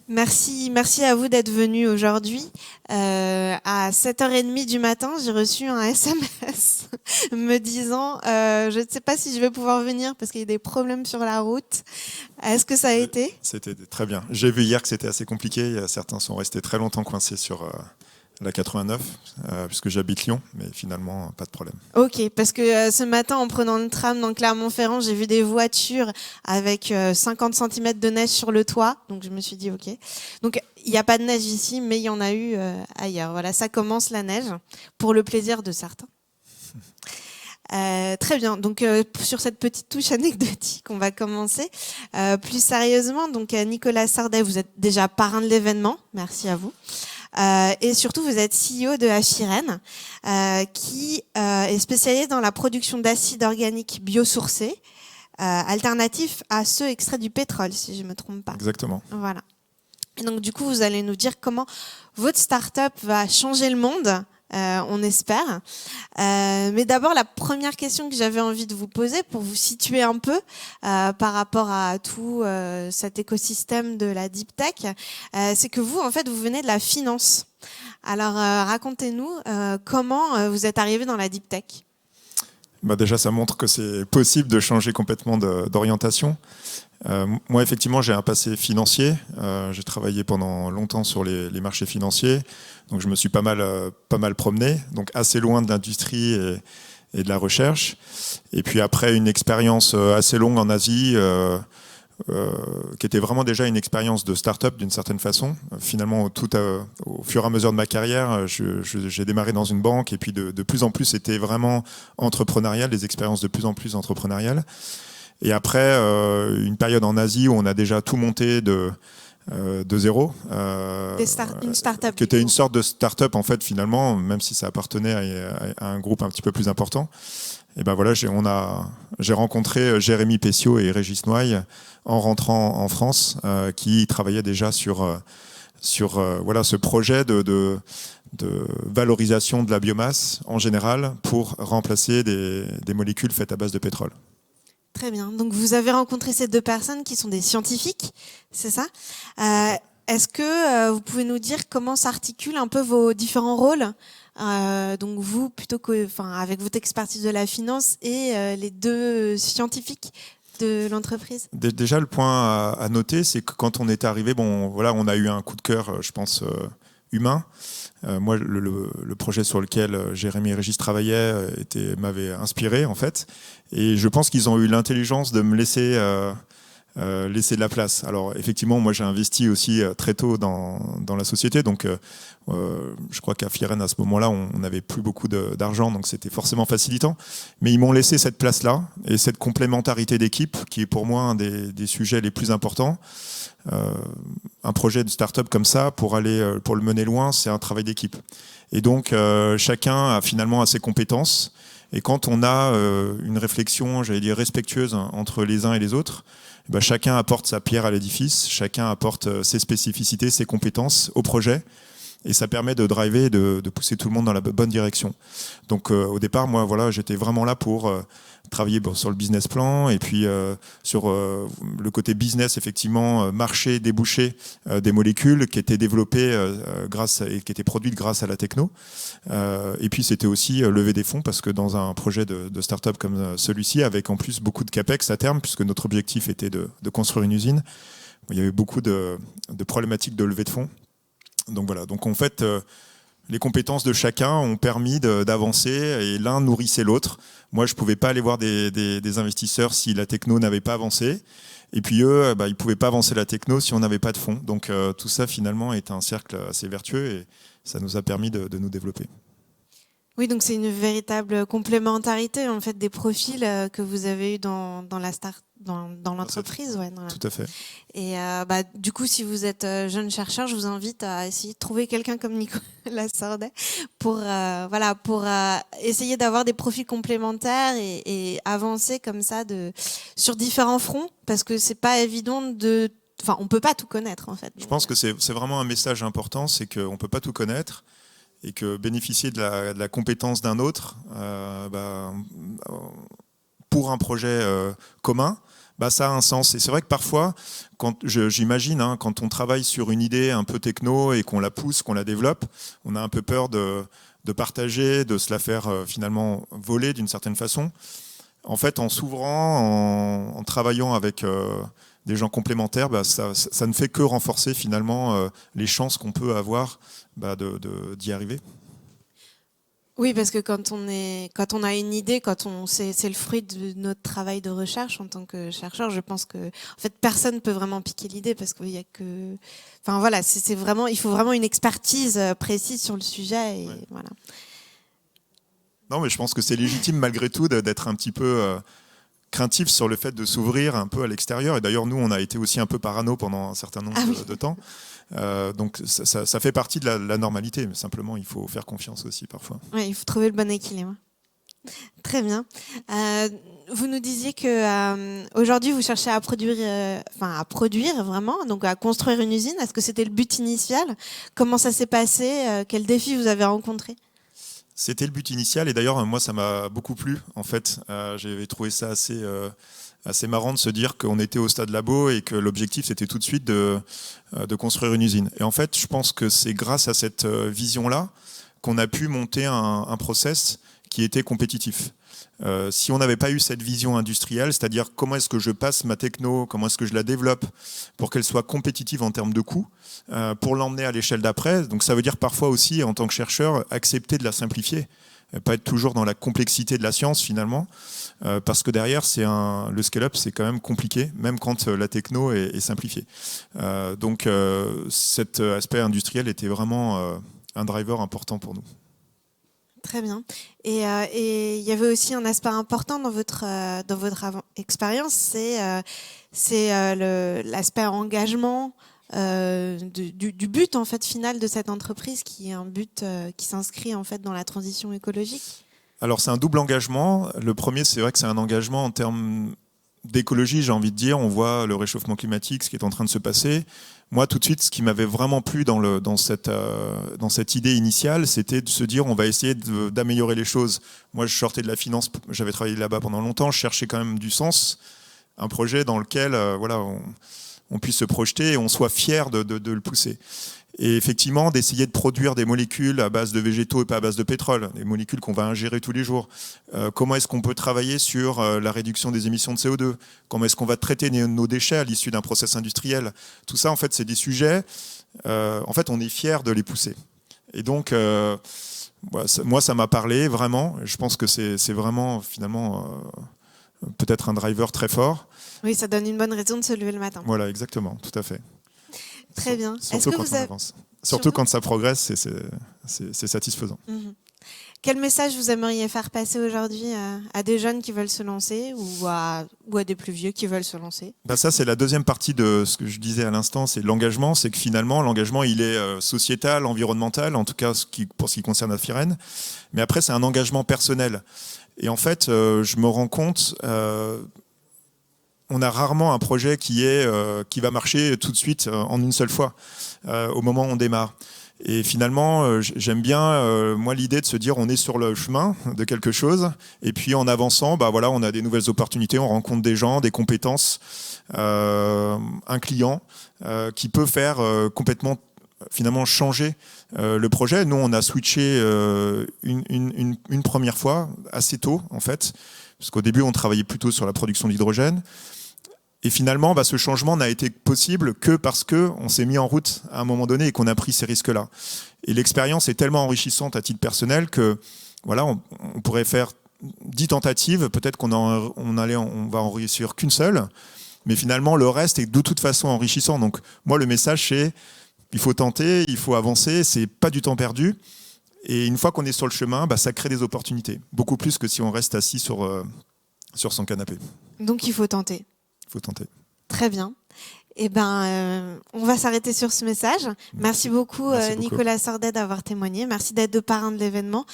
Merci à vous d'être venus aujourd'hui. À 7h30 du matin, j'ai reçu un SMS me disant je ne sais pas si je vais pouvoir venir parce qu'il y a des problèmes sur la route. Est-ce que ça a été? C'était très bien. J'ai vu hier que c'était assez compliqué. Certains sont restés très longtemps coincés sur la 89, puisque j'habite Lyon, mais finalement, pas de problème. Ok, parce que ce matin, en prenant le tram dans Clermont-Ferrand, j'ai vu des voitures avec 50 cm de neige sur le toit. Donc je me suis dit ok. Donc il n'y a pas de neige ici, mais il y en a eu ailleurs. Voilà, ça commence la neige, pour le plaisir de certains. Très bien. Donc sur cette petite touche anecdotique, on va commencer plus sérieusement. Donc Nicolas Sardet, vous êtes déjà parrain de l'événement. Merci à vous. Et surtout, vous êtes CEO de Achiren, qui est spécialisé dans la production d'acides organiques biosourcés, alternatifs à ceux extraits du pétrole, si je ne me trompe pas. Exactement. Voilà. Et donc, du coup, vous allez nous dire comment votre start-up va changer le monde. On espère. Mais d'abord, la première question que j'avais envie de vous poser pour vous situer un peu par rapport à tout cet écosystème de la deep tech, c'est que vous, en fait, vous venez de la finance. Alors, racontez-nous comment vous êtes arrivé dans la deep tech. Bah déjà, ça montre que c'est possible de changer complètement d'orientation. Moi, effectivement, j'ai un passé financier. J'ai travaillé pendant longtemps sur les marchés financiers. Donc, je me suis pas mal promené, donc assez loin de l'industrie et de la recherche. Et puis après, une expérience assez longue en Asie, qui était vraiment déjà une expérience de start-up d'une certaine façon. Finalement, au fur et à mesure de ma carrière, j'ai démarré dans une banque et puis de plus en plus, c'était vraiment entrepreneurial, des expériences de plus en plus entrepreneuriales. Et après, une période en Asie où on a déjà tout monté de zéro, Une start-up. qui était une sorte de start-up en fait finalement, même si ça appartenait à un groupe un petit peu plus important. Et ben voilà, j'ai rencontré Jérémy Pessiot et Régis Noailles en rentrant en France, qui travaillaient déjà sur voilà, ce projet de valorisation de la biomasse en général pour remplacer des molécules faites à base de pétrole. Très bien. Donc, vous avez rencontré ces deux personnes qui sont des scientifiques, c'est ça? Est-ce que vous pouvez nous dire comment s'articulent un peu vos différents rôles? Donc vous, plutôt que, avec votre expertise de la finance et les deux scientifiques de l'entreprise. Déjà, le point à noter, c'est que quand on est arrivé, bon, voilà, on a eu un coup de cœur, je pense, humain. Moi, le projet sur lequel Jérémy et Régis travaillaient m'avait inspiré, en fait. Et je pense qu'ils ont eu l'intelligence de me laisser de la place. Alors effectivement, moi j'ai investi aussi très tôt dans la société, donc je crois qu'à Firen à ce moment-là, on n'avait plus beaucoup d'argent, donc c'était forcément facilitant. Mais ils m'ont laissé cette place-là et cette complémentarité d'équipe, qui est pour moi un des sujets les plus importants. Un projet de start-up comme ça, pour le mener loin, c'est un travail d'équipe. Et donc chacun a finalement ses compétences. Et quand on a une réflexion, j'allais dire respectueuse entre les uns et les autres, ben chacun apporte sa pierre à l'édifice, chacun apporte ses spécificités, ses compétences au projet, et ça permet de driver, de pousser tout le monde dans la bonne direction. Donc au départ, moi, voilà, j'étais vraiment là pour travailler sur le business plan et puis sur le côté business, effectivement, marché, débouché des molécules qui étaient développées et qui étaient produites grâce à la techno. Et puis c'était aussi lever des fonds, parce que dans un projet de start-up comme celui-ci, avec en plus beaucoup de capex à terme, puisque notre objectif était de construire une usine, il y avait beaucoup de problématiques de levée de fonds. Donc voilà, donc en fait, les compétences de chacun ont permis d'avancer et l'un nourrissait l'autre. Moi, je ne pouvais pas aller voir des investisseurs si la techno n'avait pas avancé. Et puis eux, ils ne pouvaient pas avancer la techno si on n'avait pas de fonds. Donc tout ça, finalement, est un cercle assez vertueux et ça nous a permis de nous développer. Oui, donc c'est une véritable complémentarité en fait des profils que vous avez eu dans l'entreprise. Ouais, Tout à fait. Et du coup, si vous êtes jeune chercheur, je vous invite à essayer de trouver quelqu'un comme Nicolas Sardet pour essayer d'avoir des profils complémentaires et avancer comme ça sur différents fronts, parce que c'est pas évident on peut pas tout connaître en fait. Je pense que c'est vraiment un message important, c'est qu'on peut pas tout connaître. Et que bénéficier de la compétence d'un autre pour un projet commun, ça a un sens. Et c'est vrai que parfois, j'imagine, quand on travaille sur une idée un peu techno et qu'on la pousse, qu'on la développe, on a un peu peur de partager, de se la faire finalement voler d'une certaine façon. En fait, en s'ouvrant, en travaillant avec des gens complémentaires, ça ne fait que renforcer finalement les chances qu'on peut avoir d'y arriver. Oui, parce que quand on a une idée, c'est le fruit de notre travail de recherche en tant que chercheur. Je pense que en fait personne peut vraiment piquer l'idée parce qu'il y a que, enfin voilà, c'est vraiment, il faut vraiment une expertise précise sur le sujet et ouais. voilà. Non, mais je pense que c'est légitime malgré tout d'être un petit peu craintif sur le fait de s'ouvrir un peu à l'extérieur. Et d'ailleurs, nous, on a été aussi un peu parano pendant un certain nombre de temps. Donc ça fait partie de la normalité, mais simplement il faut faire confiance aussi parfois. Oui, il faut trouver le bon équilibre. Très bien. Vous nous disiez que aujourd'hui vous cherchez à produire vraiment, donc à construire une usine. Est-ce que c'était le but initial? Comment ça s'est passé? Quels défis vous avez rencontrés? C'était le but initial et d'ailleurs moi ça m'a beaucoup plu en fait. J'avais trouvé ça assez marrant de se dire qu'on était au stade labo et que l'objectif c'était tout de suite de construire une usine. Et en fait, je pense que c'est grâce à cette vision-là qu'on a pu monter un process qui était compétitif. Si on n'avait pas eu cette vision industrielle, c'est-à-dire comment est-ce que je passe ma techno, comment est-ce que je la développe pour qu'elle soit compétitive en termes de coûts, pour l'emmener à l'échelle d'après. Donc ça veut dire parfois aussi, en tant que chercheur, accepter de la simplifier. Pas être toujours dans la complexité de la science finalement, parce que derrière le scale-up c'est quand même compliqué, même quand la techno est simplifiée. Donc cet aspect industriel était vraiment un driver important pour nous. Très bien. Et il y avait aussi un aspect important dans votre expérience, c'est l'aspect engagement du but en fait final de cette entreprise, qui est un but qui s'inscrit en fait dans la transition écologique. Alors c'est un double engagement. Le premier, c'est vrai que c'est un engagement en termes d'écologie, j'ai envie de dire. On voit le réchauffement climatique, ce qui est en train de se passer. Moi, tout de suite, ce qui m'avait vraiment plu dans cette idée initiale, c'était de se dire on va essayer d'améliorer les choses. Moi, je sortais de la finance, j'avais travaillé là-bas pendant longtemps, je cherchais quand même du sens, un projet dans lequel on puisse se projeter et on soit fier de le pousser. Et effectivement, d'essayer de produire des molécules à base de végétaux et pas à base de pétrole, des molécules qu'on va ingérer tous les jours. Comment est-ce qu'on peut travailler sur la réduction des émissions de CO2 ? Comment est-ce qu'on va traiter nos déchets à l'issue d'un process industriel ? Tout ça, en fait, c'est des sujets, en fait, on est fiers de les pousser. Et donc, moi, ça m'a parlé, vraiment. Je pense que c'est vraiment, finalement, peut-être un driver très fort. Oui, ça donne une bonne raison de se lever le matin. Voilà, exactement, tout à fait. Très bien. Surtout quand on avance. Surtout quand ça progresse, c'est satisfaisant. Quel message vous aimeriez faire passer aujourd'hui à des jeunes qui veulent se lancer ou à des plus vieux qui veulent se lancer ? Ça, c'est la deuxième partie de ce que je disais à l'instant, c'est l'engagement. C'est que finalement, l'engagement, il est sociétal, environnemental, en tout cas pour ce qui concerne Afiren. Mais après, c'est un engagement personnel. Et en fait, je me rends compte... on a rarement un projet qui va marcher tout de suite en une seule fois au moment où on démarre. Et finalement, j'aime bien moi l'idée de se dire on est sur le chemin de quelque chose et puis en avançant, on a des nouvelles opportunités, on rencontre des gens, des compétences, un client qui peut faire complètement finalement changer le projet. Nous, on a switché une première fois assez tôt en fait. Parce qu'au début, on travaillait plutôt sur la production d'hydrogène. Et finalement, ce changement n'a été possible que parce qu'on s'est mis en route à un moment donné et qu'on a pris ces risques-là. Et l'expérience est tellement enrichissante à titre personnel que on pourrait faire 10 tentatives. Peut-être qu'on va en réussir qu'une seule. Mais finalement, le reste est de toute façon enrichissant. Donc moi, le message, c'est il faut tenter, il faut avancer. C'est pas du temps perdu. Et une fois qu'on est sur le chemin, ça crée des opportunités. Beaucoup plus que si on reste assis sur son canapé. Donc il faut tenter. Il faut tenter. Très bien. On va s'arrêter sur ce message. Merci beaucoup, Nicolas Sordet, d'avoir témoigné. Merci d'être le parrain de l'événement.